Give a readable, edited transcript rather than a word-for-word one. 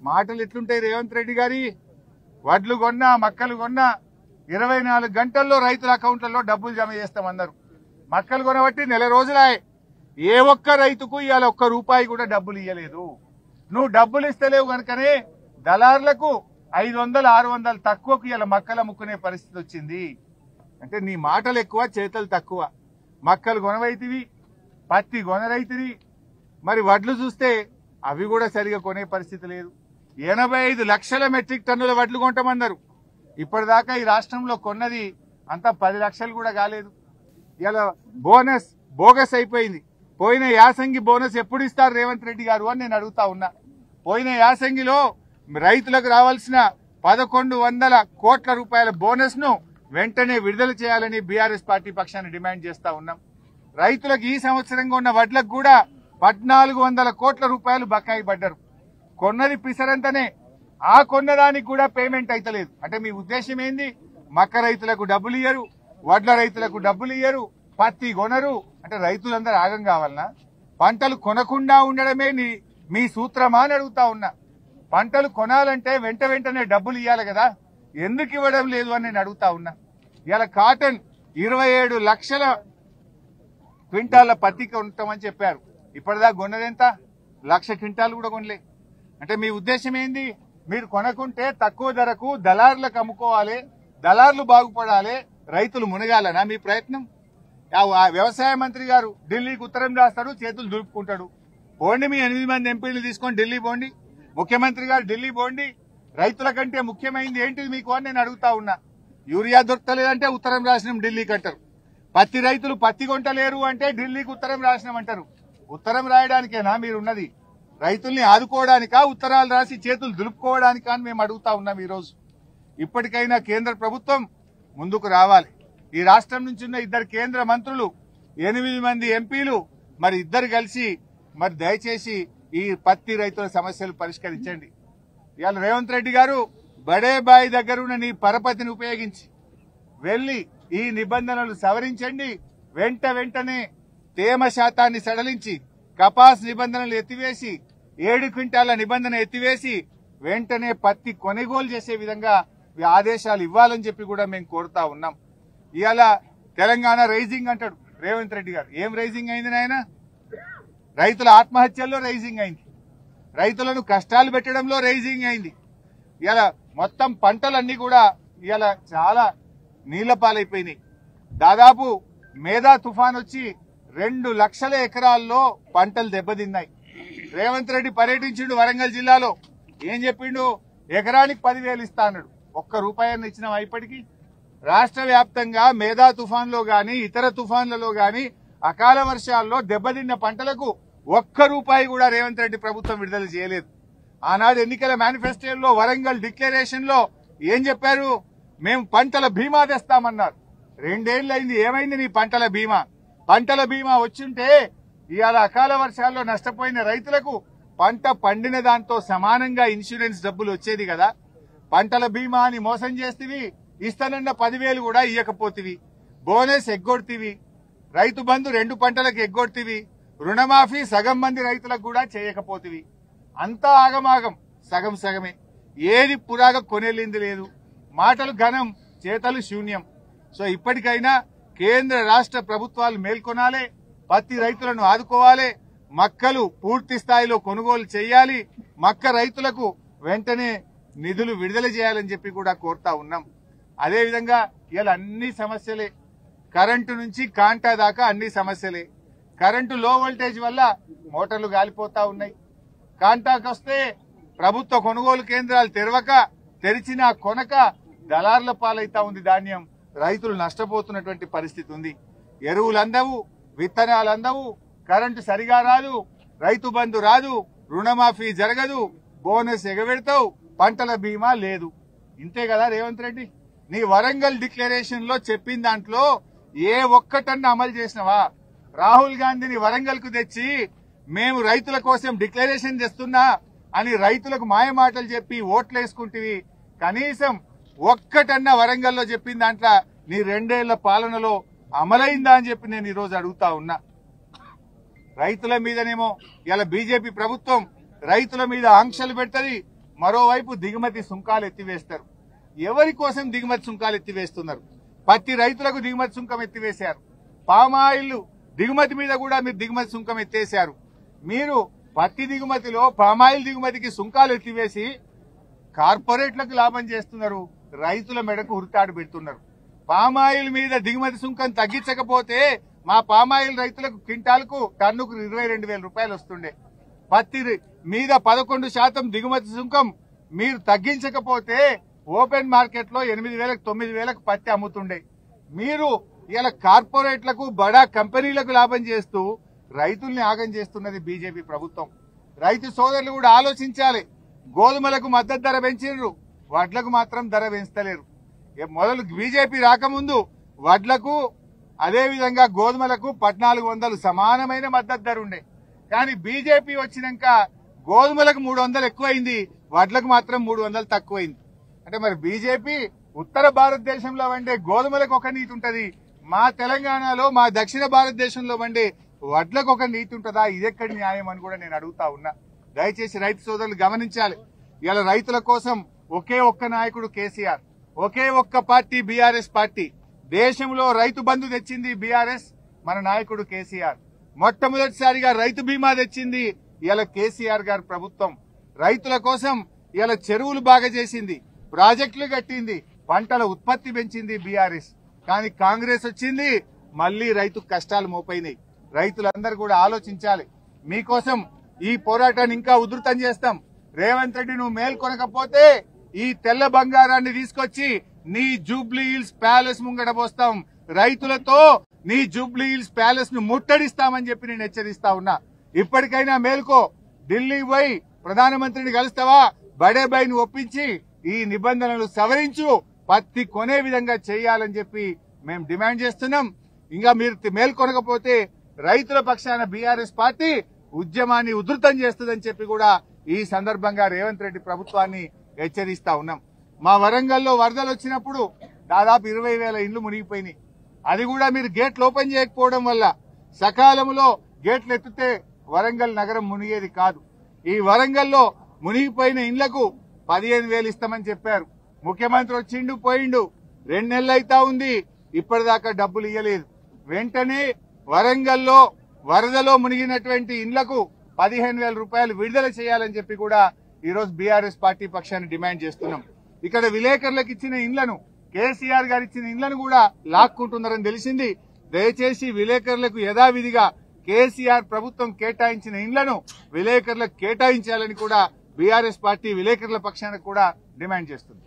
మాటలు ఎట్లుంటాయి రేవంత్ రెడ్డి గారి? వడ్లు కొన్నా మక్కలు కొన్నా 24 గంటల్లో రైతుల అకౌంట్లలో డబ్బులు జమ చేస్తామన్నారు. మక్కలు కొనబట్టి నెల రోజులాయే ఏ ఒక్క రైతుకు ఇవాళ ఒక్క రూపాయి కూడా డబ్బులు ఇవ్వలేదు. నువ్వు డబ్బులు ఇస్తలేవు కనుకనే దళారులకు 500-600 తక్కువకు ఇవాళ మక్కలు అమ్ముకునే పరిస్థితి వచ్చింది. అంటే నీ మాటలు ఎక్కువ, చేతలు తక్కువ. మక్కలు కొనవైతివి, పత్తి కొనరైతివి, మరి వడ్లు చూస్తే అవి కూడా సరిగా కొనే పరిస్థితి లేదు. 85 లక్షల మెట్రిక్ టన్నుల వడ్లు కొంటామన్నారు. ఇప్పటిదాకా ఈ రాష్ట్రంలో కొన్నది అంతా 10 లక్షలు కూడా కాలేదు. ఇలా బోనస్ బోగస్ అయిపోయింది. పోయిన యాసంగి బోనస్ ఎప్పుడు ఇస్తారు రేవంత్ రెడ్డి గారు అని నేను అడుగుతా ఉన్నా. పోయిన యాసంగిలో రైతులకు రావాల్సిన 1100 కోట్ల రూపాయల బోనస్ ను వెంటనే విడుదల చేయాలని బీఆర్ఎస్ పార్టీ పక్షాన్ని డిమాండ్ చేస్తా ఉన్నాం. రైతులకు ఈ సంవత్సరంగా ఉన్న వడ్లకు కూడా 1400 కోట్ల రూపాయలు బకాయి పడ్డారు. కొన్నది పిసరంతనే, ఆ కొన్నదానికి కూడా పేమెంట్ అయితలేదు. అంటే మీ ఉద్దేశం ఏంది? మక్క రైతులకు డబ్బులు ఇయ్యరు, వడ్ల రైతులకు డబ్బులు ఇయ్యరు, పత్తి కొనరు. అంటే రైతులందరూ ఆగం కావాలనా? పంటలు కొనకుండా ఉండడమే మీ సూత్రమా అని అడుగుతా ఉన్నా. పంటలు కొనాలంటే వెంటనే డబ్బులు ఇవ్వాలి కదా, ఎందుకు ఇవ్వడం లేదు అని నేను అడుగుతా ఉన్నా. ఇవాళ కాటన్ 27 లక్షల క్వింటాల పత్తి కొంటామని చెప్పారు. ఇప్పటిదాకా కొన్నదెంత? 1,00,000 క్వింటాలు కూడా కొనలే. అంటే మీ ఉద్దేశం ఏంది? మీరు కొనకుంటే తక్కువ ధరకు దళారులకు అమ్ముకోవాలి, దళారులు బాగుపడాలి, రైతులు మునగాలనా మీ ప్రయత్నం? వ్యవసాయ మంత్రి గారు ఢిల్లీకి ఉత్తరం రాస్తాడు, చేతులు దులుపుకుంటాడు. పోండి, మీ 8 మంది ఎంపీలు తీసుకొని ఢిల్లీ పోండి, ముఖ్యమంత్రి గారు ఢిల్లీ పోండి. రైతుల కంటే ముఖ్యమైనది ఏంటిది మీకు అని నేను అడుగుతా ఉన్నా. యూరియా దొరకలేదంటే ఉత్తరం రాసినాం ఢిల్లీకి అంటారు. పత్తి రైతులు పత్తి కొంటలేరు అంటే ఢిల్లీకి ఉత్తరం రాసినామంటారు. ఉత్తరం రాయడానికేనా మీరున్నది? రైతుల్ని ఆదుకోవడానికా, ఉత్తరాలు రాసి చేతులు దులుపుకోవడానికా అని మేము అడుగుతా ఉన్నాం ఈరోజు. ఇప్పటికైనా కేంద్ర ప్రభుత్వం ముందుకు రావాలి. ఈ రాష్ట్రం నుంచి ఉన్న 2 కేంద్ర మంత్రులు, 8 మంది ఎంపీలు, మరి ఇద్దరు కలిసి మరి దయచేసి ఈ పత్తి రైతుల సమస్యలు పరిష్కరించండి. ఇవాళ రేవంత్ రెడ్డి గారు బడే బాయి దగ్గరున్న నీ పరపతిని ఉపయోగించి వెళ్లి ఈ నిబంధనలు సవరించండి. వెంటనే తేమ శాతాన్ని సడలించి కపాస్ నిబంధనలు ఎత్తివేసి 7 క్వింటాల నిబంధన ఎత్తివేసి వెంటనే పత్తి కొనుగోలు చేసే విధంగా ఆదేశాలు ఇవ్వాలని చెప్పి కూడా మేము కోరుతా ఉన్నాం. ఇవాళ తెలంగాణ రైజింగ్ అంటాడు రేవంత్ రెడ్డి గారు. ఏం రైజింగ్ అయింది నాయన? రైతుల ఆత్మహత్యల్లో రైజింగ్ అయింది, రైతులను కష్టాలు పెట్టడంలో రైజింగ్ అయింది. ఇవాళ మొత్తం పంటలన్నీ కూడా ఇవాళ చాలా నీళ్ల పాలైపోయినాయి. దాదాపు మేధా తుఫాన్ వచ్చి 2 లక్షల ఎకరాల్లో పంటలు దెబ్బతిన్నాయి. రేవంత్ రెడ్డి పర్యటించిండు వరంగల్ జిల్లాలో. ఏం చెప్పిండు? ఎకరానికి 10,000 ఇస్తా అన్నాడు. ఒక్క రూపాయన్ని ఇచ్చినాం ఇప్పటికీ? రాష్ట్ర వ్యాప్తంగా మేధా తుఫాన్లో గాని ఇతర తుఫాన్లలో గాని అకాల వర్షాల్లో దెబ్బతిన్న పంటలకు ఒక్క రూపాయి కూడా రేవంత్ రెడ్డి ప్రభుత్వం విడుదల చేయలేదు. ఆనాడు ఎన్నికల మేనిఫెస్టోలో వరంగల్ డిక్లరేషన్ లో ఏం చెప్పారు? మేము పంటల బీమా తెస్తామన్నారు. 2 ఏళ్లైంది, ఏమైంది నీ పంటల బీమా? పంటల బీమా వచ్చింటే ఇవాళ అకాల వర్షాల్లో నష్టపోయిన రైతులకు పంట పండిన దాంతో సమానంగా ఇన్సూరెన్స్ డబ్బులు వచ్చేది కదా. పంటల బీమా అని మోసం చేస్తేవి, ఇస్తానన్న 10,000 కూడా ఇయ్యకపోతివి, బోనస్ ఎగ్గొడితివి, రైతు బంధు 2 పంటలకు ఎగ్గొడితివి, రుణమాఫీ సగం మంది రైతులకు కూడా చేయకపోతివి. అంతా ఆగమాగం, సగం సగమే. ఏది పురాగా కొనేలింది లేదు. మాటలు ఘనం, చేతలు శూన్యం. సో ఇప్పటికైనా కేంద్ర రాష్ట్ర ప్రభుత్వాలు మేల్కొనాలి, పత్తి రైతులను ఆదుకోవాలి, మక్కలు పూర్తి స్థాయిలో కొనుగోలు చేయాలి, మక్క రైతులకు వెంటనే నిధులు విడుదల చేయాలని చెప్పి కూడా కోరుతా ఉన్నాం. అదేవిధంగా ఇలా అన్ని సమస్యలే, కరెంటు నుంచి కాంటా దాకా అన్ని సమస్యలే. కరెంటు లో వోల్టేజ్ వల్ల మోటార్లు గాలిపోతా ఉన్నాయి. కాంటాకు వస్తే ప్రభుత్వ కొనుగోలు కేంద్రాలు తెరవక, తెరిచినా కొనక దళారుల పాలైతా ఉంది ధాన్యం. రైతులు నష్టపోతున్నటువంటి పరిస్థితి ఉంది. ఎరువులు అందవు, విత్తనాలు అందవు, కరెంటు సరిగా రాదు, రైతు బంధు రాదు, రుణమాఫీ జరగదు, బోనస్ ఎగబెడతావు, పంటల బీమా లేదు. ఇంతే కదా రేవంత్ రెడ్డి? నీ వరంగల్ డిక్లరేషన్ లో చెప్పిన దాంట్లో ఏ ఒక్కటన్నా అమలు చేసినవా? రాహుల్ గాంధీని వరంగల్ కు తెచ్చి మేము రైతుల కోసం డిక్లరేషన్ చేస్తున్నా అని రైతులకు మాయమాటలు చెప్పి ఓట్లేసుకుంటేవి. కనీసం ఒక్కటన్నా వరంగల్లో చెప్పిన దాంట్లో నీ 2 ఏళ్ల పాలనలో అమలైందా అని చెప్పి నేను ఈరోజు అడుగుతా ఉన్నా. రైతుల మీదనేమో ఇలా బీజేపీ ప్రభుత్వం రైతుల మీద ఆంక్షలు పెడుతుంది, మరోవైపు దిగుమతి సుంకాలు ఎత్తివేస్తారు. ఎవరి కోసం దిగుమతి సుంకాలు ఎత్తివేస్తున్నారు? పత్తి రైతులకు దిగుమతి సుంకం ఎత్తివేశారు. పామాయిల్ దిగుమతి మీద కూడా మీరు దిగుమతి సుంకం ఎత్తేశారు. మీరు పత్తి దిగుమతిలో పామాయిల్ దిగుమతికి సుంకాలు ఎత్తివేసి కార్పొరేట్లకు లాభం చేస్తున్నారు, రైతుల మెడకు ఉరితాడు పెడుతున్నారు. పామాయిల్ మీద దిగుమతి సుంకం తగ్గించకపోతే మా పామాయిల్ రైతులకు క్వింటాల్కు టన్నుకు 22,000 రూపాయలు వస్తుండే. పత్తి మీద 11% దిగుమతి సుంకం మీరు తగ్గించకపోతే ఓపెన్ మార్కెట్ లో 8,000 9,000 పత్తి అమ్ముతుండే. మీరు ఇలా కార్పొరేట్లకు బడా కంపెనీలకు లాభం చేస్తూ రైతుల్ని ఆగం చేస్తున్నది బీజేపీ ప్రభుత్వం. రైతు సోదరులు కూడా ఆలోచించాలి. గోధుమలకు మద్దతు ధర పెంచారు, వడ్లకు మాత్రం ధర పెంచలేరు. మొదలు బీజేపీ రాకముందు వడ్లకు అదేవిధంగా గోధుమలకు 1400 సమానమైన మద్దతు ధర ఉండే. కానీ బీజేపీ వచ్చినాక గోధుమలకు 300 ఎక్కువైంది, వడ్లకు మాత్రం 300 తక్కువైంది. అంటే మరి బీజేపీ ఉత్తర భారతదేశంలో వండే గోధుమలకు ఒక నీతి ఉంటది, మా తెలంగాణలో మా దక్షిణ భారతదేశంలో వండే వడ్లకు ఒక నీతి ఉంటుందా? ఇదెక్కడి న్యాయం అని కూడా నేను అడుగుతా ఉన్నా. దయచేసి రైతు సోదరులు గమనించాలి. ఇలా రైతుల కోసం ఒకే ఒక్క నాయకుడు కేసీఆర్, ఒకే ఒక్క పార్టీ బీఆర్ఎస్ పార్టీ. దేశంలో రైతు బంధు తెచ్చింది బీఆర్ఎస్, మన నాయకుడు కేసీఆర్. మొట్టమొదటిసారిగా రైతు బీమా తెచ్చింది ఇలా కేసీఆర్ గారి ప్రభుత్వం. రైతుల కోసం ఇలా చెరువులు బాగా చేసింది, ప్రాజెక్టులు కట్టింది, పంటల ఉత్పత్తి పెంచింది బీఆర్ఎస్. కానీ కాంగ్రెస్ వచ్చింది, మళ్లీ రైతు కష్టాలు మోపైనాయి. రైతులందరూ కూడా ఆలోచించాలి. మీకోసం ఈ పోరాటాన్ని ఇంకా ఉధృతం చేస్తాం. రేవంత్ రెడ్డి నువ్వు మేల్కొనకపోతే ఈ తెల్ల బంగారాన్ని తీసుకొచ్చి నీ జూబ్లీ హిల్స్ ప్యాలెస్ ముంగట పోస్తాం. రైతులతో నీ జూబ్లీ హిల్స్ ప్యాలెస్ ను ముట్టడిస్తామని చెప్పి నేను హెచ్చరిస్తా ఉన్నా. ఇప్పటికైనా మేల్కో. ఢిల్లీ పోయి ప్రధానమంత్రిని కలుస్తావా? బడేబాయిని ఒప్పించి ఈ నిబంధనలు సవరించు, పత్తి కొనే విధంగా చేయాలని చెప్పి మేము డిమాండ్ చేస్తున్నాం. ఇంకా మీరు మేల్కొనకపోతే రైతుల పక్షాన బీఆర్ఎస్ పార్టీ ఉద్యమాన్ని ఉధృతం చేస్తుందని చెప్పి కూడా ఈ సందర్భంగా రేవంత్ రెడ్డి ప్రభుత్వాన్ని హెచ్చరిస్తా ఉన్నాం. మా వరంగల్లో వరదలు వచ్చినప్పుడు దాదాపు 20,000 ఇండ్లు మునిగిపోయినాయి. అది కూడా మీరు గేట్లు ఓపెన్ చేయకపోవడం వల్ల, సకాలంలో గేట్లు ఎత్తితే వరంగల్ నగరం మునిగేది కాదు. ఈ వరంగల్లో మునిగిపోయిన ఇండ్లకు 15,000 ఇస్తామని చెప్పారు. ముఖ్యమంత్రి వచ్చిండు పోయిండు, 2 నెలలు అయితా ఉంది, ఇప్పటిదాకా డబ్బులు ఇవ్వలేదు. వెంటనే వరంగల్లో వరదలో మునిగినటువంటి ఇండ్లకు 15,000 రూపాయలు విడుదల చేయాలని చెప్పి కూడా ఈ రోజు బీఆర్ఎస్ పార్టీ పక్షాన్ని డిమాండ్ చేస్తున్నాం. ఇక్కడ విలేకరులకు ఇచ్చిన ఇండ్లను, కేసీఆర్ గారు ఇచ్చిన ఇండ్లను కూడా లాక్కుంటున్నారని తెలిసింది. దయచేసి విలేకరులకు యథావిధిగా కేసీఆర్ ప్రభుత్వం కేటాయించిన ఇండ్లను విలేకరులకు కేటాయించాలని కూడా బీఆర్ఎస్ పార్టీ విలేకరుల పక్షానికి కూడా డిమాండ్ చేస్తుంది.